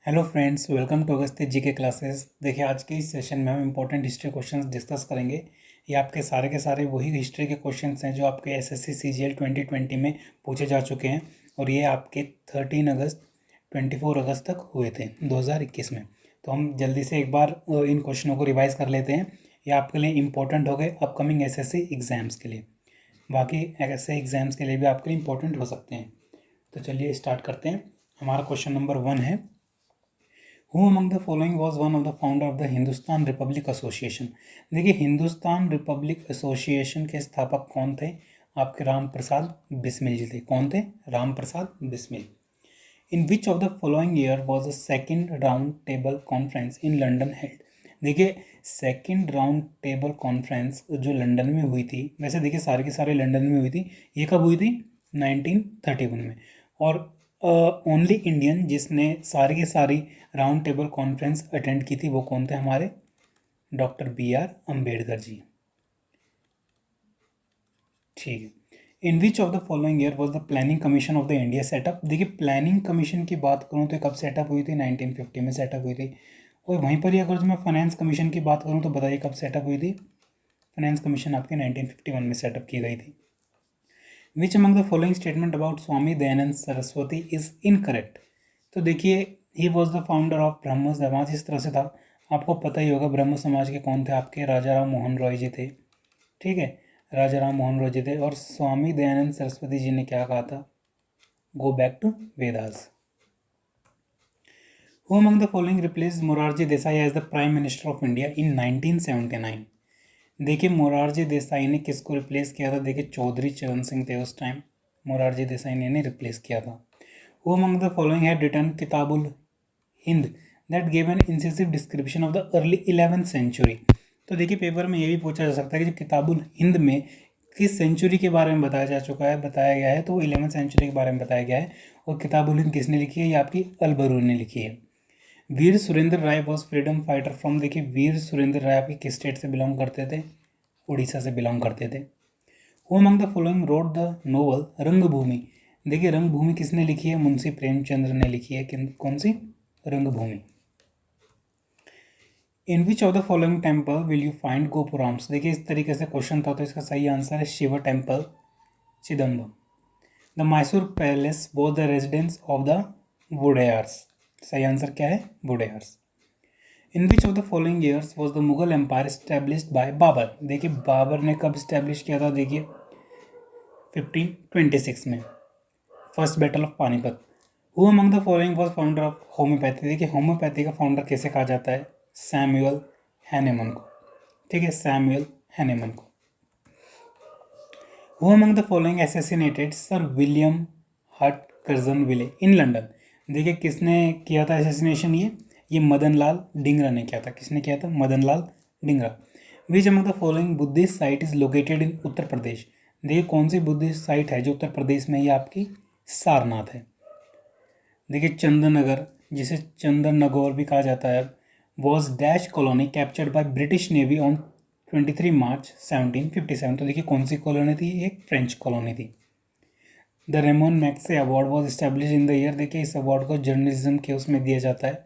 Hello friends, welcome to Agastya ji के classes. देखिए, आज के इस सेशन में हम इंपॉर्टेंट हिस्ट्री क्वेश्चंस डिस्कस करेंगे। ये आपके सारे के सारे वही हिस्ट्री के क्वेश्चंस हैं जो आपके एसएससी सीजीएल 2020 में पूछे जा चुके हैं और ये आपके 13 अगस्त 24 अगस्त तक हुए थे 2021 में। तो हम जल्दी से एक बार इन क्वेश्चनों को रिवाइज कर लेते हैं। ये आपके लिए इंपॉर्टेंट हो गए अपकमिंग एसएससी एग्ज़ाम्स के लिए। बाकी ऐसे एग्ज़ाम्स के लिए भी आपके लिए इंपॉर्टेंट हो सकते हैं। तो चलिए स्टार्ट करते हैं। हमारा क्वेश्चन नंबर 1 है, Who among the following was one of the founder of the Hindustan Republic association. देखिए, हिंदुस्तान रिपब्लिक एसोसिएशन के स्थापक कौन थे? आपके राम प्रसाद बिस्मिल जी थे। कौन थे? Ram Prasad Bismil. In which of the following year was the second round table conference in London held. देखिए, सेकेंड राउंड टेबल कॉन्फ्रेंस जो लंदन में हुई थी, वैसे देखिए सारे के सारे लंदन में हुई थी। ये कब हुई थी? 1931 में। और ओनली इंडियन जिसने सारी की सारी राउंड टेबल कॉन्फ्रेंस अटेंड की थी वो कौन थे? हमारे डॉक्टर BR अम्बेडकर जी। ठीक है। In which of the following year was the planning commission of the India set up. देखिए, प्लानिंग कमीशन की बात करूँ तो कब सेटअप हुई थी? 1950 में सेटअप हुई थी। और वहीं पर ही अगर जो मैं फाइनेंस कमीशन की बात करूँ तो बताइए कब सेटअप हुई थी? फाइनेंस कमीशन आपकी 1951 में सेटअप की गई थी। विच among the following statement about Swami Dayanand Saraswati is incorrect. तो देखिए, he was the founder of ब्रह्म समाज, इस तरह से था। आपको पता ही होगा ब्रह्म समाज के कौन थे? आपके राजा राम मोहन रॉय जी थे। ठीक है, राजा राम मोहन रॉय जी थे। और स्वामी दयानंद सरस्वती जी ने क्या कहा था? Go back to Vedas. Who among the following replace Morarji Desai as the prime minister of India in 1979। देखिए, मोरारजी देसाई ने किसको रिप्लेस किया था? देखिए, चौधरी चरण सिंह थे उस टाइम। मोरारजी देसाई ने रिप्लेस किया था। Who among the following had written Kitab-ul Hind that gave an incisive description of the early 11th century. तो देखिए, पेपर में ये भी पूछा जा सकता है कि जो किताबुल हिंद में किस सेंचुरी के बारे में बताया गया है, तो वो 11th सेंचुरी के बारे में बताया गया है। और किताबुल हिंद किसने लिखी है? ये आपकी अलबरूनी ने लिखी है। वीर सुरेंद्र राय वॉज फ्रीडम फाइटर फ्रॉम। देखिए, वीर सुरेंद्र राय आपके किस स्टेट से बिलोंग करते थे? उड़ीसा से बिलोंग करते थे। Who among the following road the novel रंगभूमि। देखिए, रंगभूमि किसने लिखी है? मुंशी प्रेमचंद्र ने लिखी है। कौन सी? Rangbhoomi. In which of the following temple will you find gopurams. देखिए, इस तरीके से क्वेश्चन था तो इसका सही आंसर है Shiva temple, Chidambaram. The Mysore palace was the residence of the Wodeyars. सही आंसर क्या है? Wodeyars. In which of the following years was the Mughal empire established by Babur. देखिए, बाबर ने कब स्टैब्लिश किया था? देखिए, 1526 में, first battle of Panipat. Who among the following was founder of homeopathy. देखिए, होम्योपैथी का फाउंडर कैसे कहा जाता है? सैमुअल हैनेमन को। ठीक है, सैमुअल हैनेमन को। Who among the following assassinated sir William हट कर्जनविले इन लंदन। देखिए, किसने किया था असैसिनेशन? ये मदन लाल डिंगरा ने किया था। किसने किया था? Madan Lal Dhingra. Which among the following Buddhist site is located in Uttar Pradesh. देखिए, कौन सी बुद्धिस्ट साइट है जो उत्तर प्रदेश में? ये आपकी सारनाथ है। देखिए, चंदननगर, जिसे चंदन नगौर भी कहा जाता है, was dash colony captured by British navy on 23 March 1757। तो देखिए, कौन सी कॉलोनी थी? एक फ्रेंच कॉलोनी थी। The Ramon Magsaysay award was established in the year. देखिए, इस अवार्ड को जर्नलिज्म के उसमें दिया जाता है।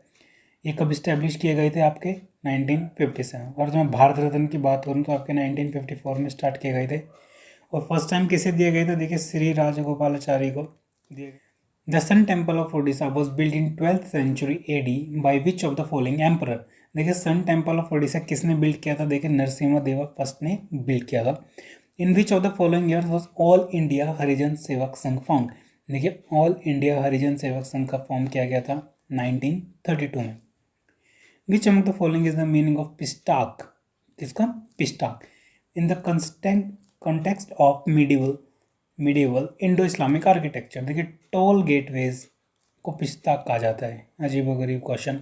ये कब इस्टेब्लिश किए गए थे? आपके 1957। और जब मैं भारत रत्न की बात करूँ तो आपके 1954 में स्टार्ट किए गए थे। और फर्स्ट टाइम किसे दिए गए थे? देखिए, श्री राजगोपालाचारी को दिए गए। The Sun Temple of Odisha was built in 12th century AD by which of the following emperor। देखिए, सन टेम्पल ऑफ ओडिशा किसने बिल्ड किया था? देखिए, नरसिम्हा देवा फर्स्ट ने बिल्ड किया था। In which of the following year was All India Harijan Sevak Sangh found. देखिए, ऑल इंडिया हरिजन सेवक संघ का फॉर्म किया गया था 1932 में। Which among the following is the meaning of pishtaq. किसका? Pishtaq. In the context of medieval Indo Islamic architecture. देखिए, टोल गेटवेज को पिस्ताक कहा जाता है। अजीब गरीब question.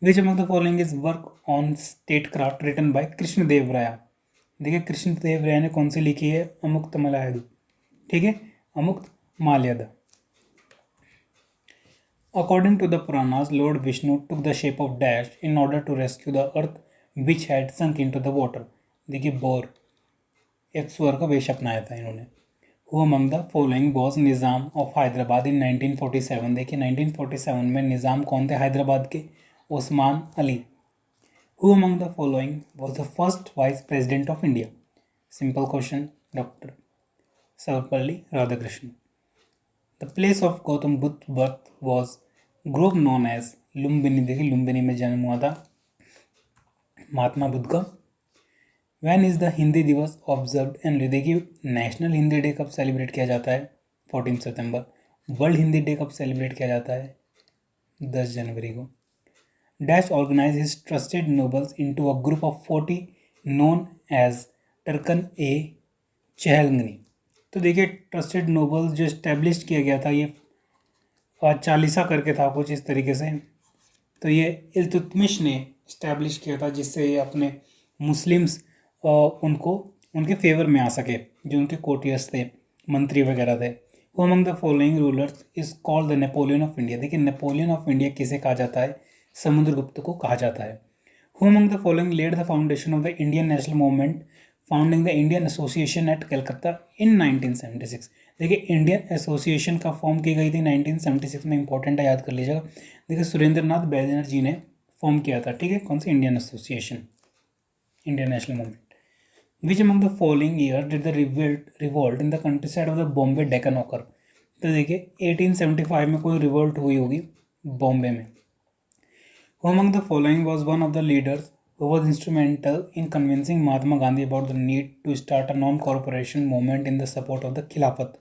Which among the following is work on statecraft written by Krishnadeva Raya. देखिए, कृष्णदेव राय ने कौन सी लिखी है? अमुक्त मलयाद। ठीक है, Amukta Malyada. According to the Puranas, Lord Vishnu took the shape of dash in order to rescue the earth which had sunk into the water. देखिए, boar, एक स्वर का वेश अपनाया था इन्होंने। Who among the following was Nizam of Hyderabad in 1947। देखिए 1947 में निज़ाम कौन थे हैदराबाद के? Usman Ali. Who among the following was the first vice president of India? Simple question, doctor Sarvepalli Radhakrishnan. The place of Gautam Buddha birth was grove known as Lumbini. देखिए लुम्बिनी में जन्म हुआ था महात्मा बुद्ध का। Van is the Hindi Diwas observe and देखिए नेशनल हिंदी डे कब सेलिब्रेट किया जाता है? 14 सितंबर। वर्ल्ड हिंदी डे कब सेलिब्रेट किया जाता है? 10 जनवरी को। Dash organize his trusted nobles into a group of 40 known as Turkan e Chahalgani. तो देखिए ट्रस्टेड नोबल्स जो इस्टेब्लिश किया गया था ये चालीसा करके था कुछ इस तरीके से। तो ये इल्तुतमिश ने इस्टेब्लिश किया था जिससे ये अपने मुस्लिम्स उनको उनके फेवर में आ सके, जो उनके कोर्टियर्स थे, मंत्री वगैरह थे। Who among the following rulers is called the Napoleon of India. देखिए नेपोलियन ऑफ इंडिया किसे कहा जाता है? समुद्रगुप्त को कहा जाता है। Who among the following led the foundation of the Indian national movement founding the Indian association at Calcutta in 1976। देखिए इंडियन एसोसिएशन का फॉर्म की गई थी 1976 में, इंपॉर्टेंट है, याद कर लीजिएगा। देखिए सुरेंद्रनाथ बैनर्जी ने फॉर्म किया था, ठीक है, कौन सी? Indian association, Indian national movement. Which among the following year did the revolt in the countryside of the Bombay Deccan occur. तो देखिए 1875 में कोई रिवोल्ट हुई होगी बॉम्बे में। Who among the following was one of the leaders who was instrumental in convincing Mahatma Gandhi about the need to start a non-corporation movement in the support of the खिलाफत?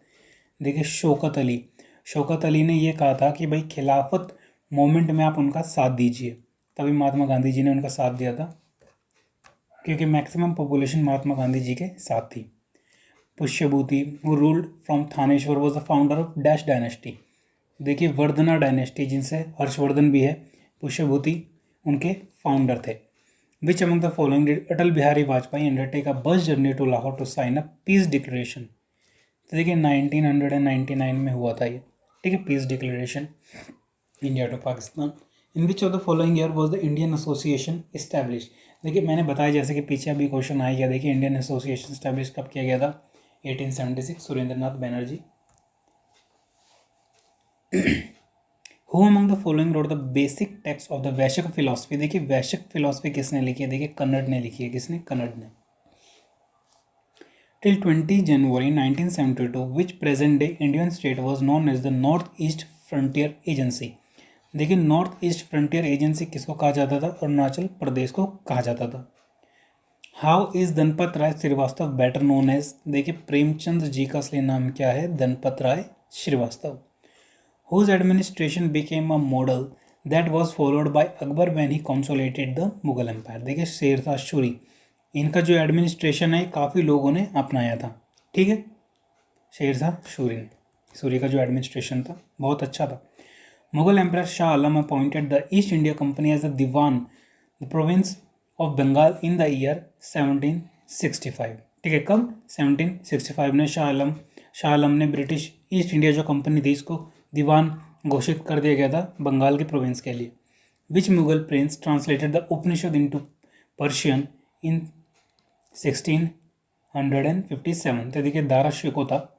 देखिए शौकत अली। शौकत अली ने ये कहा था कि भाई खिलाफत मूवमेंट में आप उनका साथ दीजिए, तभी महात्मा गांधी जी ने उनका साथ दिया था, क्योंकि मैक्सिमम पॉपुलेशन महात्मा गांधी जी के साथ थी। Pushyabhuti who ruled from Thaneshwar was the founder of dash dynasty. देखिए वर्धना डायनेस्टी, जिनसे हर्षवर्धन भी है, पुष्यभूति उनके फाउंडर थे। Which among the following did Atal Bihari Vajpayee undertake a bus journey to Lahore to sign a peace declaration. तो देखिए 1999 में हुआ था ये, ठीक है, peace declaration India to Pakistan. In which of the following year was the Indian association establish. देखिए मैंने बताया जैसे कि पीछे अभी क्वेश्चन आ गया। देखिए इंडियन एसोसिएशन इस्टेब्लिश कब किया गया था? 1876, Surendranath Banerjee. Who among the following road the basic text of the वैश्विक फिलॉसफी। देखिए वैश्विक फिलॉसफी किसने लिखी है? देखिए कन्नड़ ने लिखी है। किसने? कन्नड़ ने। Till 20 January 1972 which present day Indian state was known as the North East Frontier Agency. देखिए नॉर्थ ईस्ट फ्रंटियर एजेंसी किसको कहा जाता था? अरुणाचल प्रदेश को कहा जाता था। How is Dhanpat Rai Srivastava better known as. देखिए प्रेमचंद जी का असली नाम क्या है? Dhanpat Rai Srivastava. Whose administration became a model that was followed by Akbar when he consolidated the Mughal Empire। देखिए शेरशाह सूरी, इनका जो एडमिनिस्ट्रेशन है काफ़ी लोगों ने अपनाया था, ठीक है, शेरशाह सूरी का जो एडमिनिस्ट्रेशन था बहुत अच्छा था। Mughal empire Shah Alam appointed the East India Company as the Diwan the province of Bengal in the year 1765। ठीक है, कब? 1765 में शाह आलम ने ब्रिटिश ईस्ट इंडिया जो कंपनी थी इसको दीवान घोषित कर दिया गया था बंगाल के प्रोविंस के लिए। Which Mughal prince translated the Upanishad into Persian in 1657। तो देखिए दारा शिको था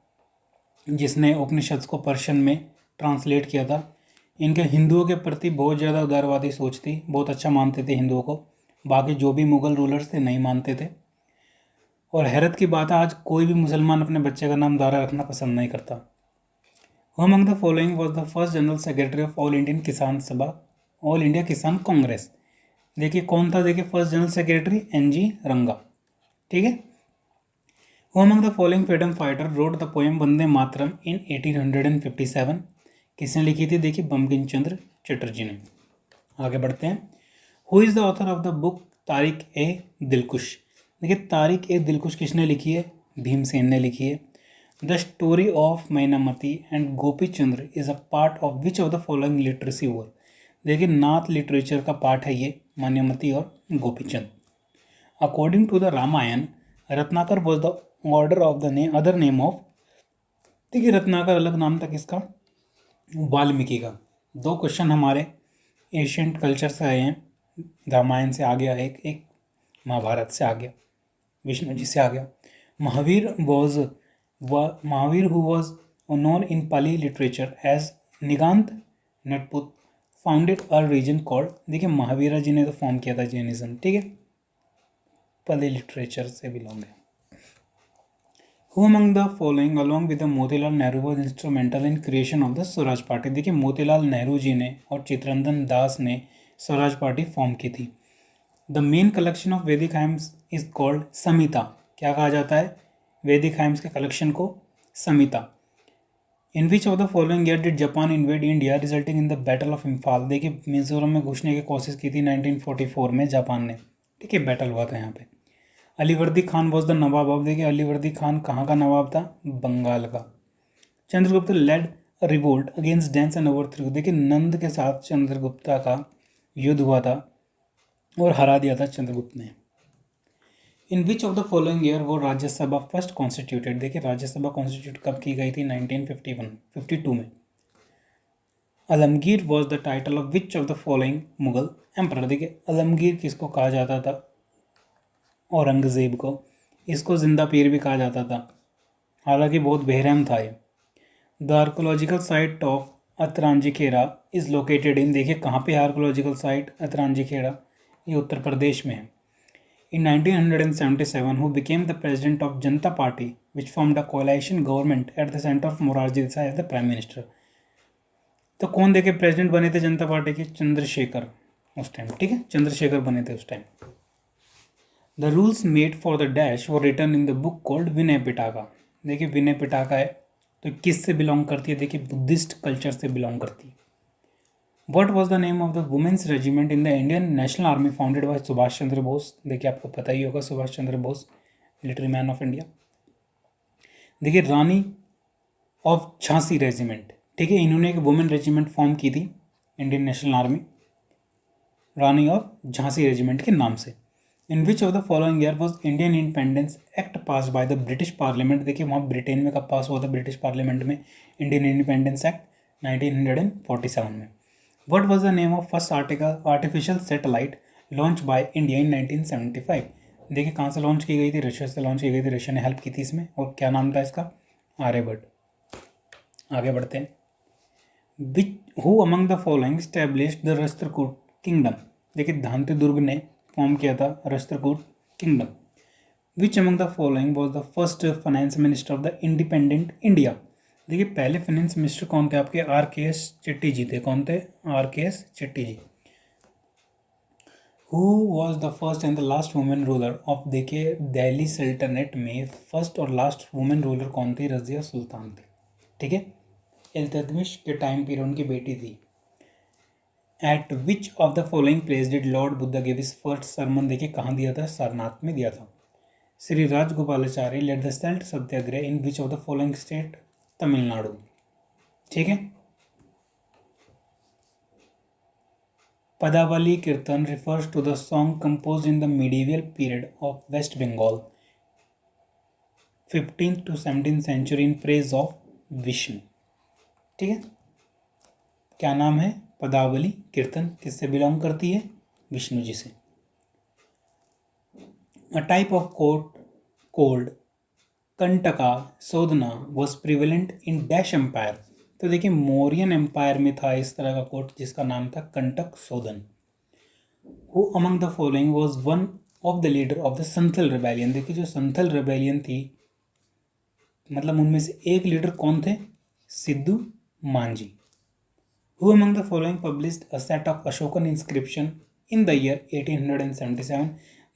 जिसने उपनिषद को पर्शियन में ट्रांसलेट किया था। इनके हिंदुओं के प्रति बहुत ज़्यादा उदारवादी सोच थी, बहुत अच्छा मानते थे हिंदुओं को, बाकी जो भी मुगल रूलर्स थे नहीं मानते थे। और हैरत की बात है आज कोई भी मुसलमान अपने बच्चे का नाम दारा रखना पसंद नहीं करता। Among the following was the first general secretary of all Indian किसान सभा, ऑल इंडिया किसान कांग्रेस। देखिए कौन था? देखिए first general secretary NG Ranga, ठीक है। Among the following freedom fighter wrote the poem Vande Mataram in 1857। किसने लिखी थी? देखिए बंकिम चंद्र चटर्जी ने। आगे बढ़ते हैं। Who is the author of the book Tarikh e Dilkusha. देखिए तारिक ए दिलकुश किसने लिखी है? भीमसेन ने लिखी है। The story of Mainamati and Gopi Chandra is a part of which of the following literacy work. देखिए नाथ लिटरेचर का पार्ट है ये, मान्यमती और Gopichand. According to the Ramayana Ratnakar was the order of the other name of. देखिए रत्नाकर अलग नाम था किसका? वाल्मीकि का। दो क्वेश्चन हमारे एशियंट कल्चर से आए हैं, रामायण से आ गया एक महाभारत से आ गया, विष्णु जी से आ गया। Mahavir was Mahavir who was known in Pali literature as Nigantha Nataputta founded a region called, देखिए महावीरा जी ने तो फॉर्म किया था जैनिज्म, ठीक है, पाली लिटरेचर से बिलोंग है। Who among the following along with the Motilal Nehru was instrumental in creation of the Swaraj party, देखिए मोतीलाल नेहरू जी ने और चित्तरंजन दास ने स्वराज पार्टी फॉर्म की थी। The main collection of Vedic hymns is called Samhita, क्या कहा जाता है वैदिक हाइम्स के कलेक्शन को? Samhita. In which of the following year did Japan invade India resulting in the battle of Imphal, देखिए मिजोरम में घुसने की कोशिश की थी 1944 में जापान ने, ठीक है, बैटल हुआ था यहाँ पे। Alivardi Khan was the Nawab of, देखिए अलीवर्दी खान कहाँ का नवाब था? बंगाल का। Chandragupta led revolt against dens and overthrew, देखिए नंद के साथ चंद्रगुप्ता का युद्ध हुआ था और हरा दिया था चंद्रगुप्त ने। In which of the following year वो राज्यसभा फर्स्ट कॉन्स्टिट्यूटेड, देखिए राज्यसभा कॉन्स्टिट्यूट कब की गई थी? 1952 में। Alamgir was the title of which of the following Mughal emperor, देखिए आलमगीर किसको कहा जाता था? औरंगजेब को। इसको जिंदा पीर भी कहा जाता था, हालांकि बहुत बेरहम था ये। The archaeological site of Atranji Khera is located in, देखिए कहाँ पे आर्कोलॉजिकल साइट अतरांजी खेड़ा? ये उत्तर प्रदेश में है। In 1977, who became the president of Janata Party, which formed a coalition government at the center of Morarji Desai as the prime minister. तो कौन देखे president बने थे जनता पार्टी के? चंद्रशेखर उस टाइम, ठीक है, चंद्रशेखर बने थे उस time. The rules made for the dash were written in the book called Vinaya Pitaka, देखिए विनय पिटाका है तो किस से बिलोंग करती है? देखिए बुद्धिस्ट कल्चर से बिलोंग करती है। What was the name of the women's regiment in the Indian National Army founded by Subhash Chandra Bose, देखिए आपको पता ही होगा Subhash Chandra Bose, military man of India. देखिए रानी ऑफ झांसी रेजिमेंट, ठीक है, इन्होंने एक वुमेन रेजिमेंट फॉर्म की थी Indian national army, Rani of Jhansi regiment के नाम से। In which of the following year was Indian independence act pass by the British parliament, देखिए वहाँ ब्रिटेन में कब पास हुआ था? ब्रिटिश पार्लियामेंट में इंडियन इंडिपेंडेंस एक्ट 1947 में। What was the name of first artificial satellite launched by India in 1975, देखिए कहाँ से लॉन्च की गई थी? रशिया से लॉन्च की गई थी, रशिया ने हेल्प की थी इसमें, और क्या नाम था इसका? आर्यभट्ट। आगे बढ़ते हैं। Who among the following established the Rashtrakuta kingdom, देखिए धांति दुर्ग ने फॉर्म किया था Rashtrakuta kingdom. Which among the following was the first finance minister of the independent India, देखिए पहले फाइनेंस मिनिस्टर कौन थे आपके? RKS चिट्टी जी थे। कौन थे? RKS Chetty ji. Who was the first and the last women ruler of, देखिए दिल्ली सल्तनत में फर्स्ट और लास्ट वुमेन रूलर कौन थी? रजिया सुल्तान थी, ठीक है, इल्तुतमिश के टाइम पीरियड उनकी बेटी थी। At which of the following place did Lord Buddha give his first sermon, देखिए कहाँ दिया था? सारनाथ में दिया था। Shri Rajagopalachari led the salt satyagraha in which of the following state? Tamil Nadu, ठीक है। पदावली कीर्तन refers to the song composed in the medieval period of West Bengal, 15th to 17th century in praise of Vishnu, ठीक है, क्या नाम है? पदावली कीर्तन किससे बिलोंग करती है? विष्णु जी से। A type of cold Kantaka Shodhana was prevalent in dash empire, तो देखिए मौर्यन एम्पायर में था इस तरह का कोट जिसका नाम था कंटक शोधन। Who among the following was one of the leader of the Santhal rebellion, देखिए जो संथल रिबेलियन थी मतलब उनमें से एक लीडर कौन थे? Sidhu Manjhi. Who among the following published a set of Ashokan inscription in the year 1877,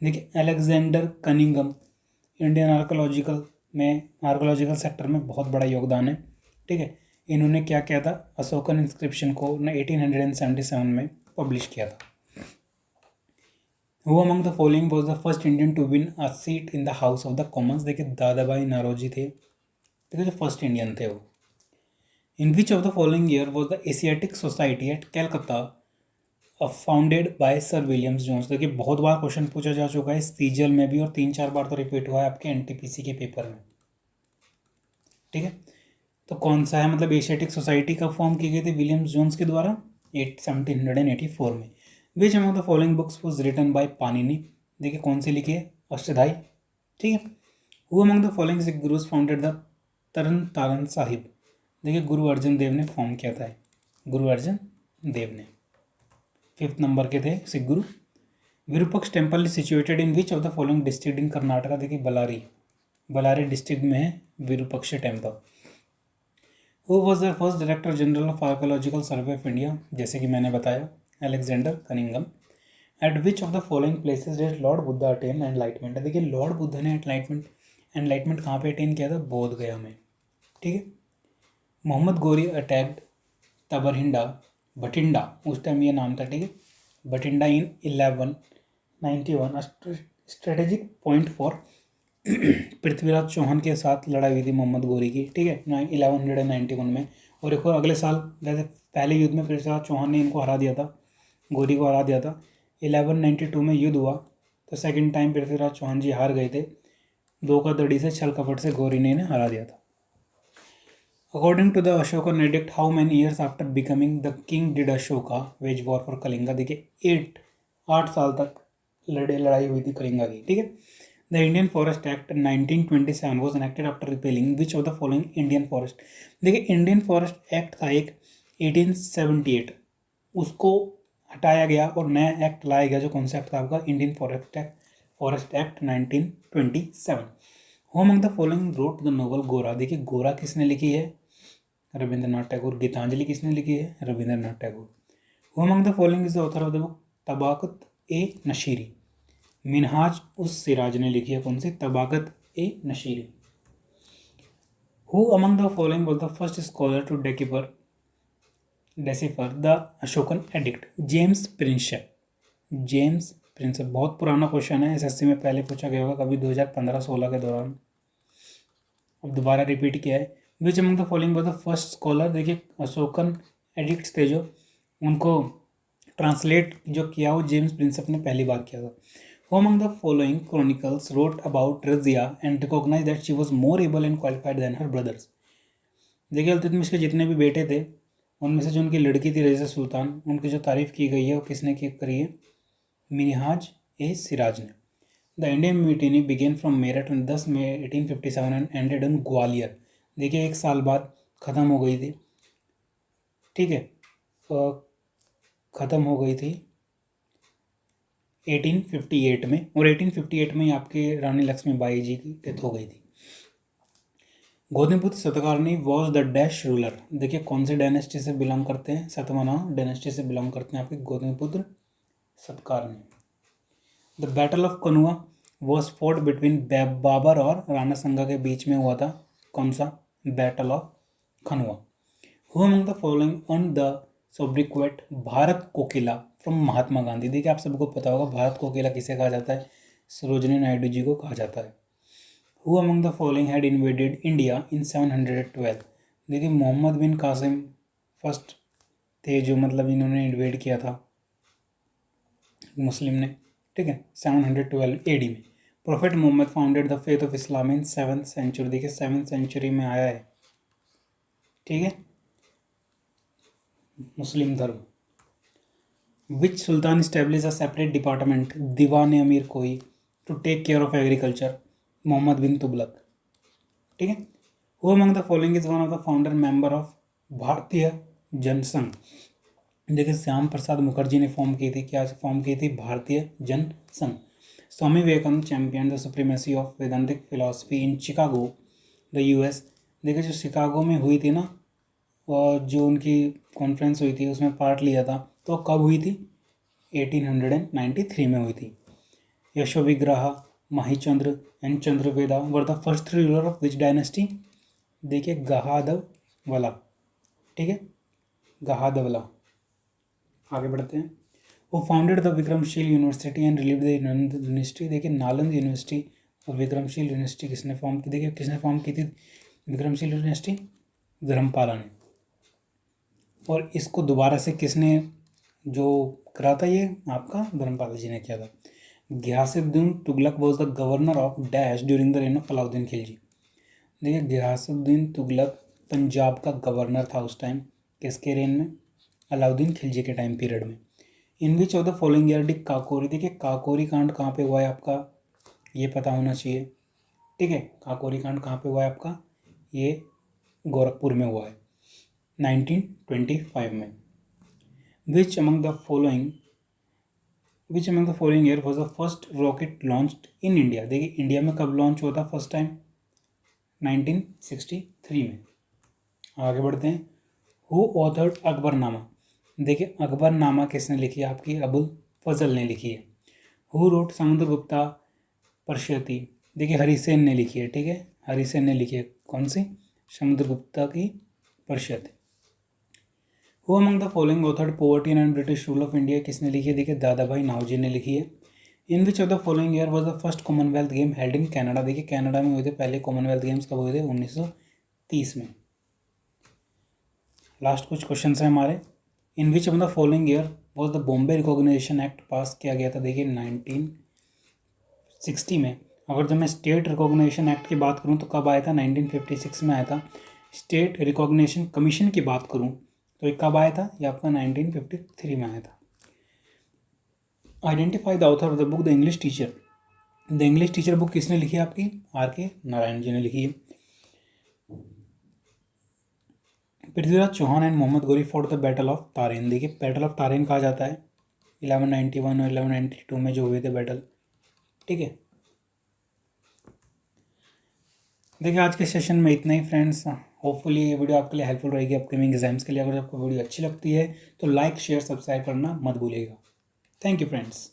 देखिए Alexander Cunningham, Indian archaeological sector में बहुत बड़ा योगदान है, ठीक है, इन्होंने क्या किया था? अशोकन इंस्क्रिप्शन को 1877 में पब्लिश किया था। Who among the following was the first Indian to win a seat in the House of the Commons, देखिए दादाभाई नौरोजी थे, ठीक है, जो फर्स्ट इंडियन थे वो। In which of the following year was the Asiatic society at Calcutta founded by sir Williams Jones, देखिए बहुत बार question पूछा जा चुका है सीजीएल में भी और 3-4 बार तो रिपीट हुआ है आपके एनटीपीसी के पेपर में, ठीक है, तो कौन सा है? मतलब एशियाटिक सोसाइटी कब फॉर्म की गई थी? विलियम्स जोन्स के द्वारा 1784 में। Which among the following books was written by Panini, देखिए कौन सी लिखी है? अष्टधाई, ठीक है। Who among the following Sikh gurus founded the Tarn Taran Sahib, देखिए गुरु अर्जन देव ने फॉर्म किया था, गुरु अर्जन देव ने। 5th नंबर के थे सिख गुरु। Virupaksha temple is situated in which of the following district in Karnataka, देखिए बलारी डिस्ट्रिक्ट में है Virupaksha temple. Who was the first director general of archaeological survey of India, जैसे कि मैंने बताया Alexander Cunningham. Eight which of the following places did Lord Buddha attain enlightenment, देखिए Lord Buddha ने enlightenment कहाँ पे अटेन किया था, बोध गया में। ठीक है। मोहम्मद गोरी अटैक्ड तबरहिंडा भटिंडा, उस टाइम ये नाम था, ठीक है, Bhatinda in 1191, strategic point for Prithviraj Chauhan के साथ लड़ाई हुई थी मोहम्मद गोरी की, ठीक है, 1191 में। और एक और अगले साल जैसे पहले युद्ध में पृथ्वीराज चौहान ने इनको हरा दिया था, गोरी को हरा दिया था। 1192 में युद्ध हुआ तो सेकंड टाइम पृथ्वीराज चौहान जी हार गए थे, धोखाधड़ी से छल कपट से गोरी ने इन्हें हरा दिया था। According to the Ashokan edict, how many years after becoming the king did Ashoka wage war for Kalinga, देखिए 8 साल तक लड़ाई हुई थी कलिंगा की। ठीक है। The Indian forest act 1927 was enacted after repelling which of the following Indian forest, देखिए इंडियन फॉरेस्ट एक्ट था एक 1878, उसको हटाया गया और नया एक्ट लाया गया, जो कौन सा एक्ट था आपका, Indian forest act 1927। Who among the following wrote the novel गोरा, देखिए गोरा किसने लिखी है, रविंद्रनाथ टैगोर। गीतांजलि किसने लिखी है, Rabindranath Tagore. Who among the following is the author of the book Tabaqat e Nasiri, Minhaj us Siraj ने लिखी है, कौन सी, Tabaqat e Nasiri. Who among the following was the first scholar to decipher the Ashokan edict, James Prinsep. James Prinsep बहुत पुराना क्वेश्चन है, एसएससी में पहले पूछा गया होगा कभी 2015-16 के दौरान, अब दोबारा रिपीट किया है। विच among the following was the first scholar, देखिए अशोकन एडिक्ट्स थे जो, उनको ट्रांसलेट जो किया वो जेम्स प्रिंसेप ने पहली बार किया था। Who among the following chronicles wrote about Razia and recognized that she was more able and qualified than her brothers, देखिए इल्तुतमिश के जितने भी बेटे थे उनमें से जो उनकी लड़की थी रज़िया सुल्तान, उनकी जो तारीफ़ की गई है वो किसने करी है, मिनहाज ए सिराज ने। The Indian mutiny began from Meerut on 10 May 1857 and ended in Gwalior, देखिए 1 साल बाद ख़त्म हो गई थी। ठीक है, ख़त्म हो गई थी 1858 में, और 1858 में आपके रानी लक्ष्मीबाई जी की डेथ हो गई थी। Gautamiputra Satakarni was the dash ruler, देखिए कौन से डायनेस्टी से बिलोंग करते हैं, सातवाहन डायनेस्टी से बिलोंग करते हैं आपके Gautamiputra Satakarni. The battle of Khanwa was fought between Babur और राणा संगा के बीच में हुआ था, कौन सा, battle of Khanwa. Who among the following earned the sobriquet Bharat Kokila from Mahatma Gandhi, देखिए आप सबको पता होगा भारत कोकिला किसे कहा जाता है, सरोजिनी नायडू जी को कहा जाता है। Who among the following had invaded India in 712, देखिए मोहम्मद बिन कासिम फर्स्ट थे जो मतलब इन्होंने इन्वेड किया था मुस्लिम ने, ठीक है, 712 AD में। Prophet Muhammad founded the faith of Islam in 7th century, देखिए 7th सेंचुरी में आया है, ठीक है, मुस्लिम धर्म। Which sultan established a separate department, Diwan Amir Kohi, to take care of agriculture, Mohammad bin Tughlaq, ठीक है। Who among the following is one of the founder member of Bharatiya Jana Sangh, देखिए श्याम प्रसाद मुखर्जी ने फॉर्म की थी, क्या फॉर्म की थी, Bharatiya Jana Sangh. Swami Vivekananda champion the supremacy of Vedantic philosophy in Chicago the US, देखिए जो शिकागो में हुई थी ना, और जो उनकी कॉन्फ्रेंस हुई थी उसमें पार्ट लिया था, तो कब हुई थी, 1893 में हुई थी। Yashovigraha, Mahichandra and Chandradeva were the first 3 ruler of which dynasty, देखिए गहादवला, ठीक है, गहादवला। आगे बढ़ते हैं। वो founded the Vikramshila university and relieve the Nalanda university, देखिए नालंदा यूनिवर्सिटी और विक्रमशील यूनिवर्सिटी किसने फॉर्म की, देखिए किसने फॉर्म की थी विक्रमशील यूनिवर्सिटी, धर्मपाला ने। और इसको दोबारा से किसने जो करा था, ये आपका धर्मपाल जी ने किया था। Ghiyasuddin Tughlaq was the governor of dash during the rain of Alauddin Khilji, देखिए घियासुद्दीन तुगलक पंजाब का गवर्नर था उस टाइम, किसके रेन में, अलाउद्दीन खिलजी के टाइम पीरियड में। In which of the following year did Kakori, देखिए काकोरी कांड कहाँ पे हुआ है आपका, ये पता होना चाहिए, ठीक है, काकोरी कांड कहाँ पे हुआ है आपका, ये गोरखपुर में हुआ है 1925 में। Which among the following year was the first rocket launched in India. देखिए इंडिया में कब लॉन्च हुआ था फर्स्ट टाइम, 1963 में। आगे बढ़ते हैं। Who authored Akbarnama. देखिए अकबरनामा किसने लिखी है, आपकी अबुल फजल ने लिखी है। Who wrote Samudragupta Prashasti. देखिए हरिसेन ने लिखी है, ठीक है, हरिसेन ने लिखी है। कौन सी, समुद्रगुप्ता की Prashasti. Who among the following authored poverty and British rule of India. किसने लिखी है, देखिए दादा भाई नावजी ने लिखी है। In which of the following year was the first commonwealth game held in Canada. देखिए कनाडा में हुए थे पहले कॉमनवेल्थ गेम्स, कब हुए थे, 1930 में। लास्ट कुछ क्वेश्चन है हमारे। In which of the following year was the Bombay recognition act pass किया गया था। देखिए 1960 में। अगर जब मैं स्टेट रिकॉग्निशन एक्ट की बात करूं तो कब आया था, 1956 में आया था। स्टेट रिकॉग्निशन कमीशन की बात करूं तो ये कब आया था, ये आपका 1953 में आया था। Identify the author of the book the English teacher. The English teacher book किसने लिखी है, आपकी R.K. नारायण जी ने लिखी है। Prithviraj Chauhan and Mohammad Ghori for the battle of Tarain. देखिए बैटल ऑफ तारेन कहा जाता है 1191 और 1192 में जो हुए थे बैटल, ठीक है। देखिए आज के सेशन में इतना ही फ्रेंड्स। होपफुली ये वीडियो आपके लिए हेल्पफुल रहेगी अपकमिंग एग्जाम्स के लिए। अगर आपको वीडियो अच्छी लगती है तो लाइक शेयर सब्सक्राइब करना मत भूलिएगा। Thank you friends.